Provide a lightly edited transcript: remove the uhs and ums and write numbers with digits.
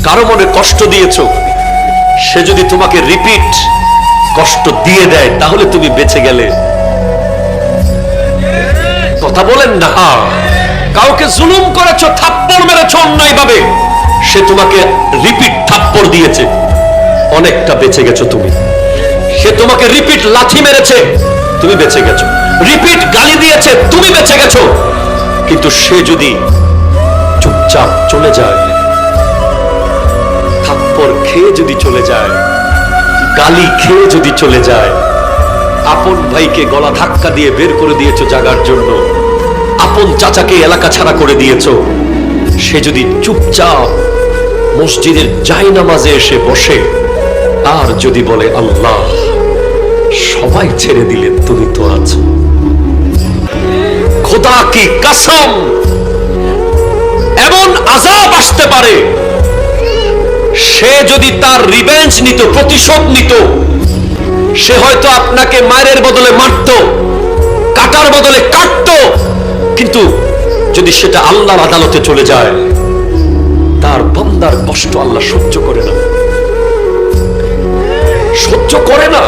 কারো মনে কষ্ট দিয়েছো, সে যদি তোমাকে রিপিট কষ্ট দিয়ে দেয় তাহলে তুমি বেঁচে গেলে। কথা বলেন না। কাউকে জুলুম করেছো, থাপ্পড় মেরেছো অন্যায় ভাবে, সে তোমাকে রিপিট থাপ্পড় দিয়েছে, অনেকটা বেঁচে গেছো তুমি। সে তোমাকে রিপিট লাথি মেরেছে, তুমি বেঁচে গেছো। রিপিট গালি দিয়েছে, তুমি বেঁচে গেছো। কিন্তু সে যদি চুপচাপ চলে যায়, থাপ্পড় খেয়ে যদি চলে যায়, গালি খেয়ে যদি চলে যায়, আপন ভাইকে গলা ধাক্কা দিয়ে বের করে দিয়েছো জাগার জন্য, আপন চাচাকে এলাকা ছাড়া করে দিয়েছো, সে যদি চুপচাপ মসজিদের জায়নামাজে এসে বসে আর যদি বলে আল্লাহ সবাই ছেড়ে দিলে তুমি তো আছো, খোদা কি কসম, এমন আযাব আসতে পারে, সে যদি তার রিভেঞ্জ নিত, প্রতিশোধ নিত, সে হয়তো আপনাকে মায়ের বদলে মারত, কাটার বদলে কাটত, কিন্তু যদি সেটা আল্লাহর আদালতে চলে যায়, তার বান্দার কষ্ট আল্লাহ সহ্য করে না, সহ্য করে না।